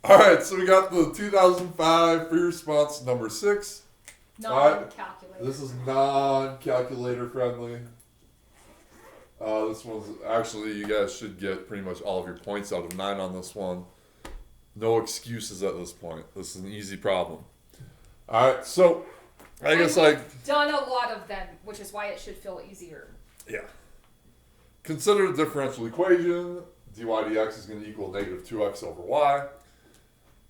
All right, so we got the 2005 free response number 6. Non-calculator. This is non-calculator friendly. This one's actually, you guys should get pretty much all of your points out of 9 on this one. No excuses at this point. This is an easy problem. All right, so I guess we've done a lot of them, which is why it should feel easier. Yeah. Consider the differential equation. dy dx is going to equal negative 2x over y.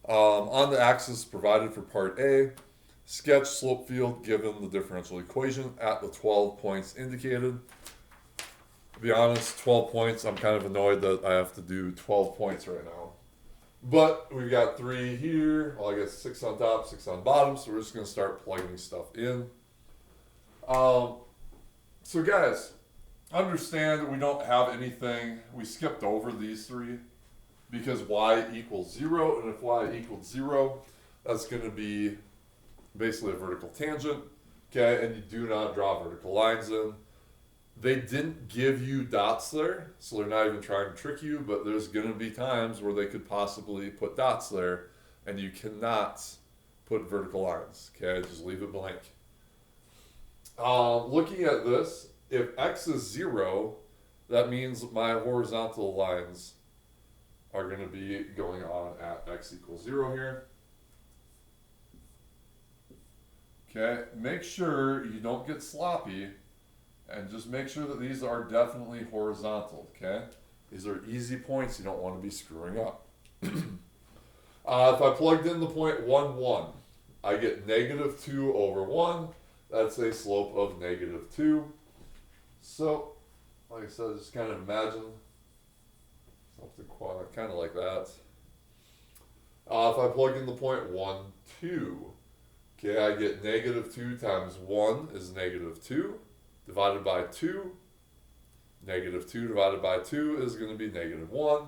On the axis provided for part A, sketch slope field given the differential equation at the 12 points indicated. To be honest, 12 points, I'm kind of annoyed that I have to do 12 points right now. But we've got 3 here, well I guess 6 on top, 6 on bottom, so we're just going to start plugging stuff in. So guys, understand that we don't have anything, we skipped over these 3 because y equals 0, and if y equals 0, that's going to be basically a vertical tangent, okay, and you do not draw vertical lines in. They didn't give you dots there, so they're not even trying to trick you, but there's going to be times where they could possibly put dots there, and you cannot put vertical lines, okay, just leave it blank. Looking at this, if x is 0, that means my horizontal lines are going to be going on at x equals 0 here. Okay, make sure you don't get sloppy, and just make sure that these are definitely horizontal, okay? These are easy points you don't want to be screwing up. If I plugged in the point 1, 1, I get negative 2 over 1. That's a slope of negative 2. So, like I said, just kind of imagine something kind of like that. If I plug in the point 1, 2, okay, I get negative 2 times 1 is negative 2. Divided by 2. Negative 2 divided by 2 is going to be negative 1.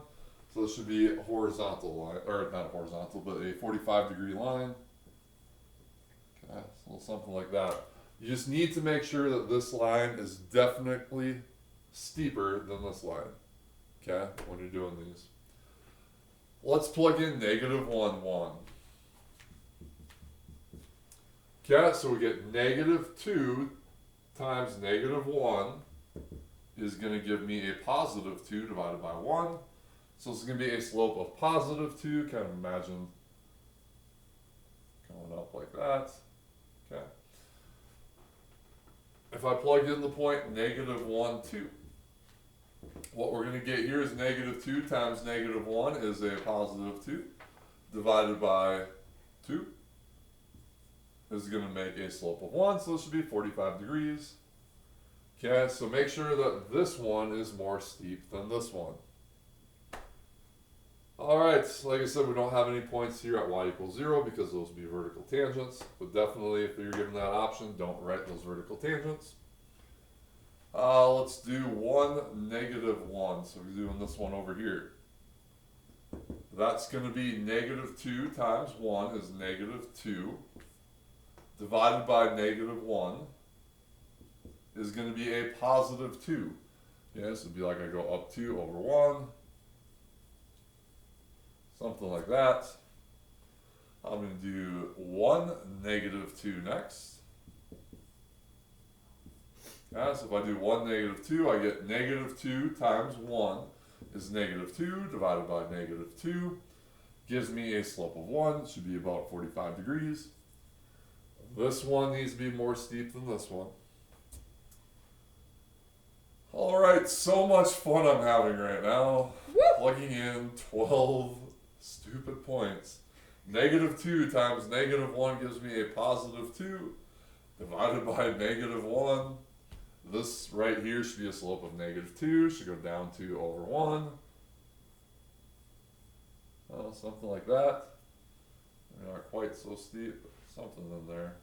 So this should be a horizontal line, or not horizontal, but a 45-degree line. Okay, so something like that. You just need to make sure that this line is definitely steeper than this line, okay, when you're doing these. Let's plug in negative 1, 1. Okay, so we get negative 2 times negative 1 is going to give me a positive 2 divided by 1. So it's going to be a slope of positive 2. Kind of imagine going up like that. Okay. If I plug in the point negative 1, 2, what we're going to get here is negative 2 times negative 1 is a positive 2 divided by 2. This is going to make a slope of 1, so this should be 45 degrees. Okay, so make sure that this one is more steep than this one. Alright, like I said, we don't have any points here at y equals 0 because those would be vertical tangents. But definitely, if you're given that option, don't write those vertical tangents. Let's do 1, negative 1. So we're doing this one over here. That's going to be negative 2 times 1 is negative 2. Divided by negative 1 is going to be a positive 2. Yes, it'd be like I go up 2 over 1. Something like that. I'm going to do 1, negative 2 next. Yeah, so if I do 1, negative 2, I get negative 2 times 1 is negative 2 divided by negative 2. Gives me a slope of 1. It should be about 45 degrees. This one needs to be more steep than this one. Alright, so much fun I'm having right now. Woo! Plugging in 12 stupid points. Negative 2 times negative 1 gives me a positive 2. Divided by negative 1. This right here should be a slope of negative 2. Should go down 2 over 1. Oh, something like that. They're not quite so steep, but something in there.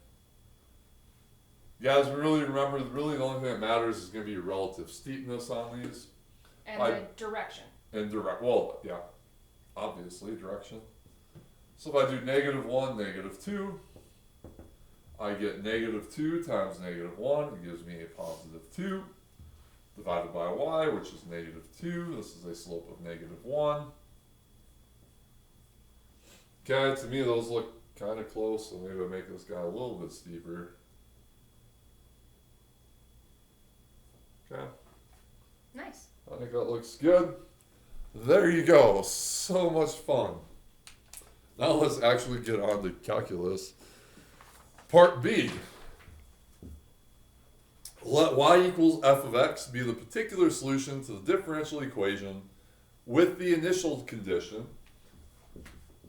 You guys really remember, really the only thing that matters is going to be relative steepness on these. And the direction. And well, yeah, obviously direction. So if I do negative 1, negative 2, I get negative 2 times negative 1. It gives me a positive 2. Divided by y, which is negative 2. This is a slope of negative 1. Okay, to me those look kind of close, so maybe I'll make this guy a little bit steeper. Okay. Nice. I think that looks good. There you go. So much fun. Now let's actually get on to calculus. Part B. Let y equals f of x be the particular solution to the differential equation with the initial condition.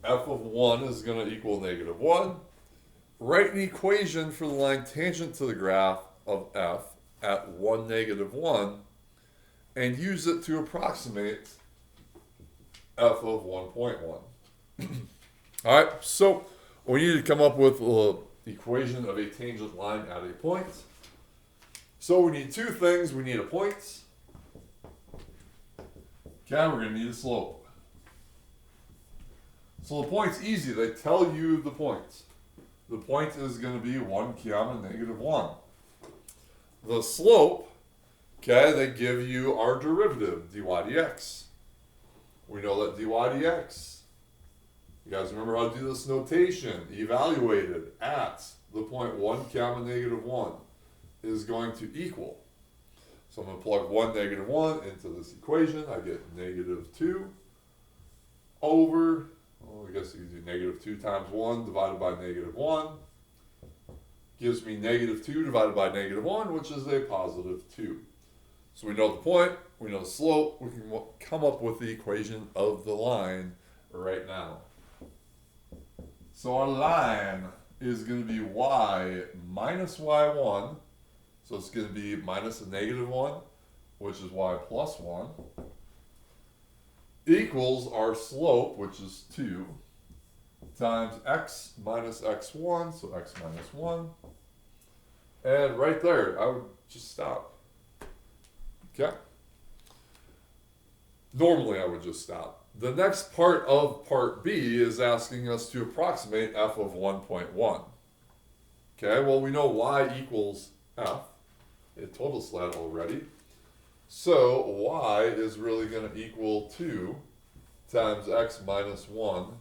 F of 1 is going to equal -1. Write an equation for the line tangent to the graph of f at 1, -1, and use it to approximate f of 1.1. Alright, so we need to come up with an equation of a tangent line at a point. So we need two things. We need a point. Okay, we're going to need a slope. So the point's easy. They tell you the point. The point is going to be 1 comma -1. The slope, okay, they give you our derivative, dy dx. We know that dy dx, you guys remember how to do this notation, evaluated at the point 1 comma -1 is going to equal. So I'm going to plug 1, -1 into this equation. I get -2 over, well, I guess you could do -2 times 1 divided by -1. Gives me -2 divided by -1, which is a +2. So we know the point, we know the slope, we can come up with the equation of the line right now. So our line is going to be y minus y1, so it's going to be minus a -1, which is y plus 1, equals our slope, which is 2, times x minus x1, so x minus 1. And right there, I would just stop. Okay? Normally, I would just stop. The next part of part B is asking us to approximate f of 1.1. Okay, well, we know y equals f. It told us that already. So y is really going to equal 2 times x minus 1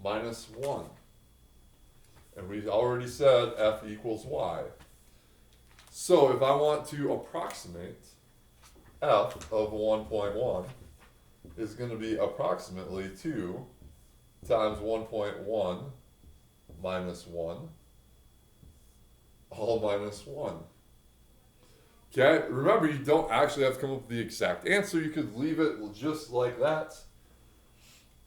minus 1. And we already said f equals y. So if I want to approximate f of 1.1 is going to be approximately 2 times 1.1 minus 1 all minus 1. Okay, remember you don't actually have to come up with the exact answer. You could leave it just like that.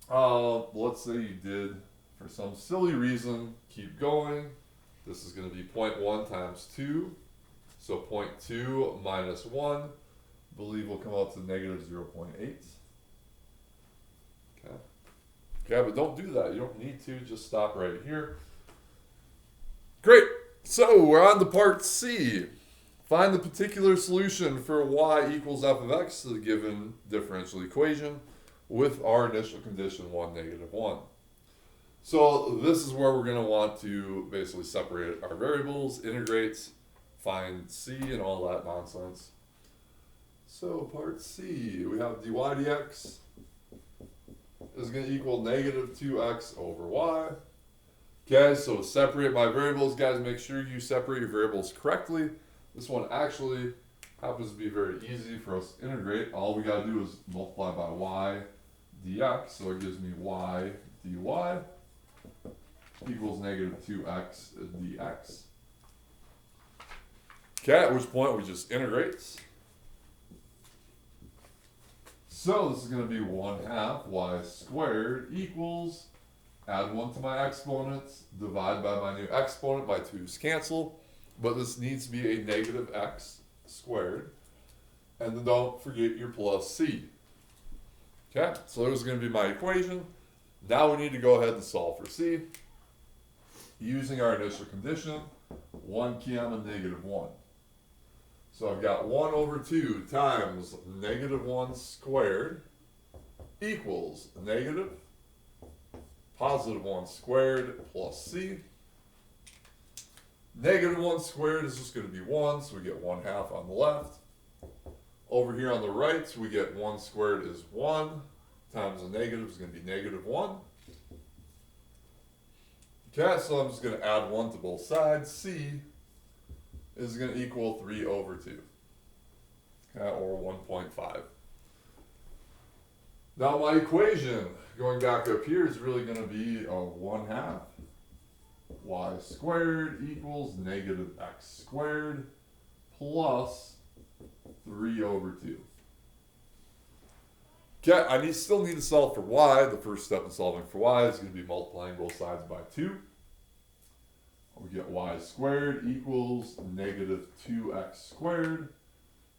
Let's say you did, for some silly reason, keep going. This is going to be 0.1 times 2. So 0.2 minus 1, believe will come out to -0.8. Okay. Okay, but don't do that. You don't need to. Just stop right here. Great. So we're on to part C. Find the particular solution for y equals f of x to the given differential equation with our initial condition 1, -1. So this is where we're going to want to basically separate our variables, integrate, find c and all that nonsense. So part C, we have dy dx is going to equal -2x over y. Okay, so to separate my variables, guys, make sure you separate your variables correctly. This one actually happens to be very easy for us to integrate. All we got to do is multiply by y dx, so it gives me y dy equals -2x dx. Okay, at which point we just integrate. So this is going to be 1/2 y squared equals, add 1 to my exponents, divide by my new exponent, my 2's cancel, but this needs to be a -x squared. And then don't forget your plus c. Okay, so there's going to be my equation. Now we need to go ahead and solve for c. Using our initial condition, 1 comma -1. So I've got 1 over 2 times -1 squared equals +1 squared plus c. -1 squared is just going to be 1, so we get 1/2 on the left. Over here on the right, we get 1 squared is 1 times the negative is going to be -1. Okay, so I'm just going to add 1 to both sides. C is going to equal 3 over 2. Okay, or 1.5. Now my equation, going back up here, is really going to be a 1/2 y squared equals negative x squared plus 3 over 2. Okay, still need to solve for y. The first step in solving for y is going to be multiplying both sides by 2. We get y squared equals negative 2x squared.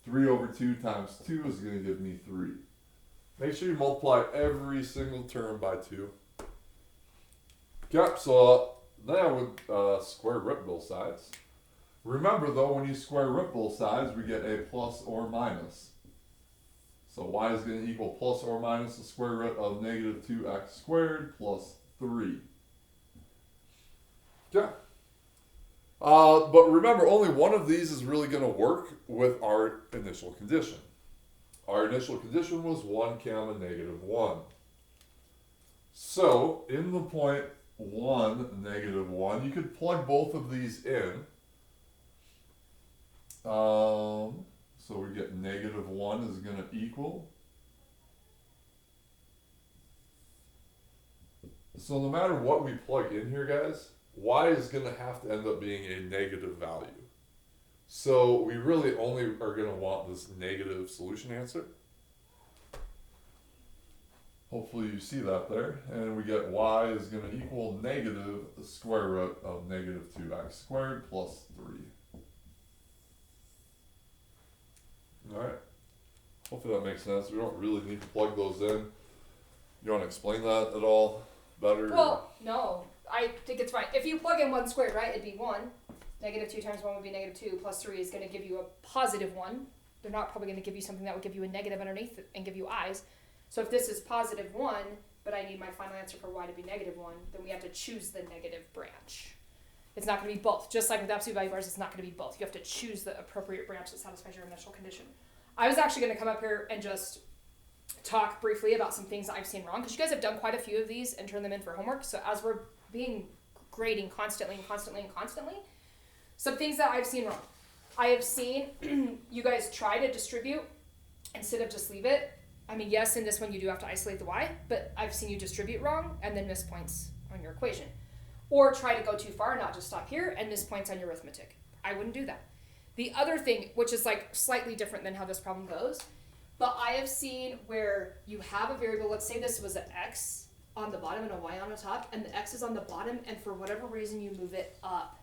3 over 2 times 2 is going to give me 3. Make sure you multiply every single term by 2. Okay, so then I would square root both sides. Remember though, when you square root both sides, we get a plus or minus. So y is going to equal plus or minus the square root of negative 2x squared plus 3. Okay. But remember, only one of these is really going to work with our initial condition. Our initial condition was 1 comma negative 1. So, in the point 1, negative 1, you could plug both of these in. So we get negative 1 is going to equal. So no matter what we plug in here, guys, y is going to have to end up being a negative value. So we really only are going to want this negative solution answer. Hopefully you see that there. And we get y is going to equal negative the square root of negative 2x squared plus 3. Alright. Hopefully that makes sense. We don't really need to plug those in. You want to explain that at all better? Well, no. I think it's fine. If you plug in 1 squared, right, it'd be 1. Negative 2 times 1 would be negative 2. Plus 3 is going to give you a positive 1. They're not probably going to give you something that would give you a negative underneath it and give you i's. So if this is positive 1, but I need my final answer for y to be negative 1, then we have to choose the negative branch. It's not going to be both. Just like with absolute value bars, it's not going to be both. You have to choose the appropriate branch that satisfies your initial condition. I was actually going to come up here and just talk briefly about some things I've seen wrong, because you guys have done quite a few of these and turned them in for homework. So as we're grading constantly, some things that I've seen wrong. I have seen you guys try to distribute instead of just leave it. I mean, yes, in this one you do have to isolate the y, but I've seen you distribute wrong and then miss points on your equation. Or try to go too far, not just stop here, and miss points on your arithmetic. I wouldn't do that. The other thing, which is like slightly different than how this problem goes, but I have seen where you have a variable, let's say this was an x on the bottom and a y on the top, and the x is on the bottom, and for whatever reason you move it up.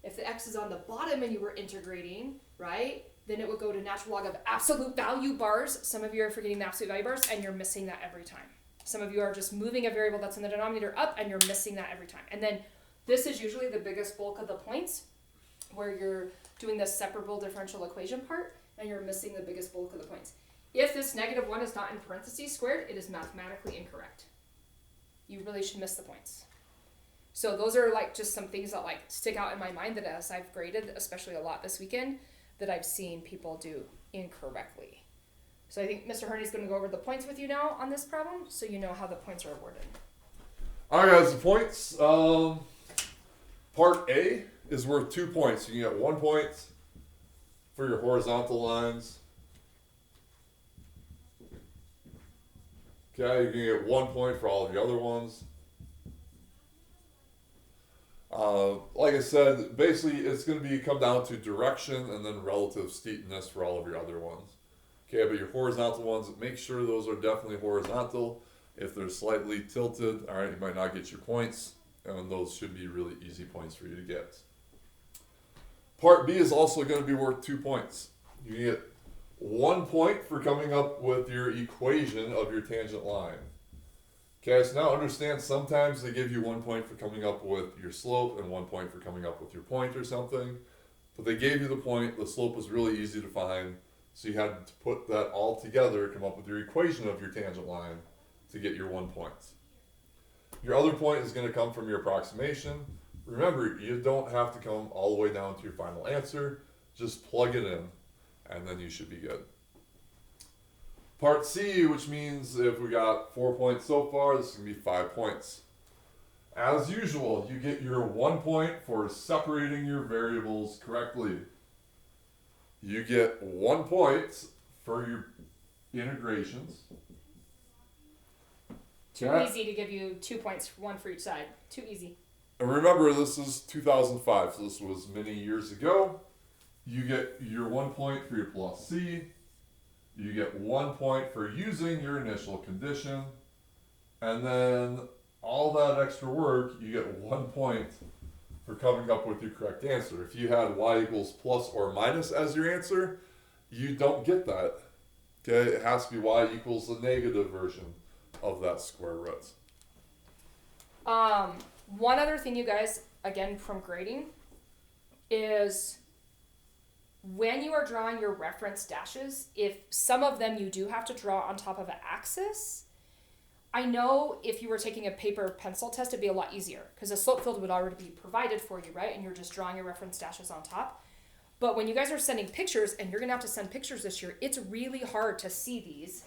If the x is on the bottom and you were integrating, right, then it would go to natural log of absolute value bars. Some of you are forgetting the absolute value bars, and you're missing that every time. Some of you are just moving a variable that's in the denominator up, and you're missing that every time. And then this is usually the biggest bulk of the points, where you're doing the separable differential equation part, and you're missing the biggest bulk of the points. If this negative 1 is not in parentheses squared, it is mathematically incorrect. You really should miss the points. So those are like just some things that like stick out in my mind that as I've graded, especially a lot this weekend, that I've seen people do incorrectly. So I think Mr. Herney's going to go over the points with you now on this problem, so you know how the points are awarded. All right, guys, the points. Part A is worth 2 points. You can get 1 point for your horizontal lines. Okay, you can get 1 point for all of the other ones. Like I said, basically it's going to come down to direction and then relative steepness for all of your other ones. Okay, but your horizontal ones, make sure those are definitely horizontal. If they're slightly tilted, all right, you might not get your points, and those should be really easy points for you to get. Part B is also going to be worth 2 points. You get 1 point for coming up with your equation of your tangent line. Okay, so now understand sometimes they give you 1 point for coming up with your slope and 1 point for coming up with your point or something. But they gave you the point, the slope was really easy to find, so you had to put that all together, come up with your equation of your tangent line to get your 1 point. Your other point is going to come from your approximation. Remember, you don't have to come all the way down to your final answer, just plug it in, and then you should be good. Part C, which means if we got 4 points so far, this is going to be 5 points. as usual, you get your 1 point for separating your variables correctly. You get 1 point for your integrations. Too easy to give you 2 points, one for each side. Too easy. And remember, this is 2005, so this was many years ago. You get your 1 point for your plus C. You get 1 point for using your initial condition. And then all that extra work, you get 1 point for coming up with your correct answer. If you had y equals plus or minus as your answer, you don't get that. Okay, it has to be y equals the negative version of that square root. One other thing, you guys, again from grading, is when you are drawing your reference dashes, if some of them you do have to draw on top of an axis, I know if you were taking a paper pencil test, it'd be a lot easier because the slope field would already be provided for you, right? And you're just drawing your reference dashes on top. But when you guys are sending pictures, and you're gonna have to send pictures this year, it's really hard to see these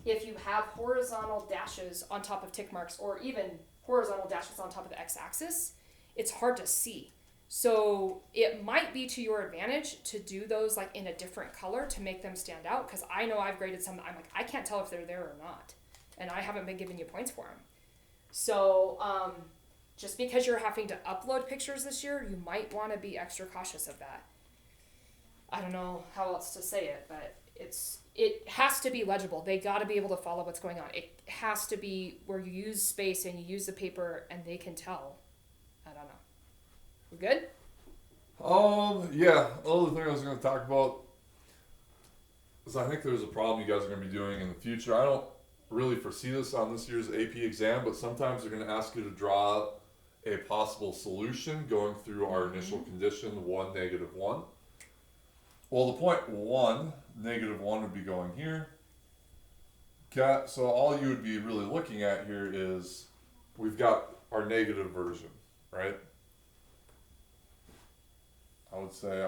if you have horizontal dashes on top of tick marks or even horizontal dashes on top of the x-axis. It's hard to see. So it might be to your advantage to do those like in a different color to make them stand out, because I know I've graded some, I'm like, I can't tell if they're there or not. And I haven't been giving you points for them. So just because you're having to upload pictures this year, you might want to be extra cautious of that. I don't know how else to say it, but it has to be legible. They got to be able to follow what's going on. It has to be where you use space and you use the paper and they can tell. I don't know. We good? Yeah. Other thing I was going to talk about is I think there's a problem you guys are going to be doing in the future. I don't really foresee this on this year's AP exam, but sometimes they're going to ask you to draw a possible solution going through our initial condition 1, negative 1. Well, the point 1, negative 1 would be going here. Okay, so all you would be really looking at here is we've got our negative version, right? I would say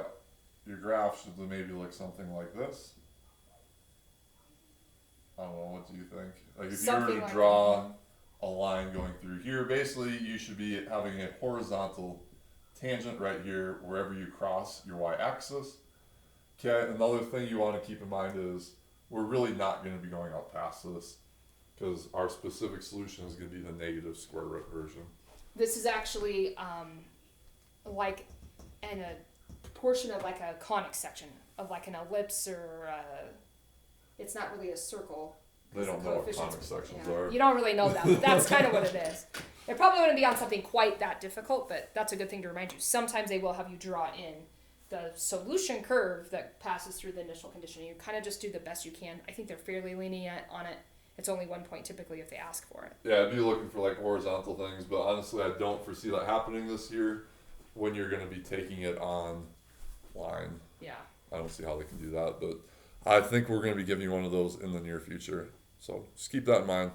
your graph should maybe look something like this. I don't know, what do you think? Like if Something you were to like draw a line going through here, basically you should be having a horizontal tangent right here wherever you cross your y-axis. Okay, another thing you want to keep in mind is we're really not going to be going out past this because our specific solution is going to be the negative square root version. This is actually like in a portion of like a conic section of like an ellipse or it's not really a circle. They don't know what conic sections are. You don't really know that, but that's kind of what it is. It probably wouldn't be on something quite that difficult, but that's a good thing to remind you. Sometimes they will have you draw in the solution curve that passes through the initial condition. You kind of just do the best you can. I think they're fairly lenient on it. It's only 1 point typically if they ask for it. Yeah, I'd be looking for like horizontal things, but honestly I don't foresee that happening this year when you're going to be taking it on line. Yeah. I don't see how they can do that, but I think we're going to be giving you one of those in the near future. So just keep that in mind.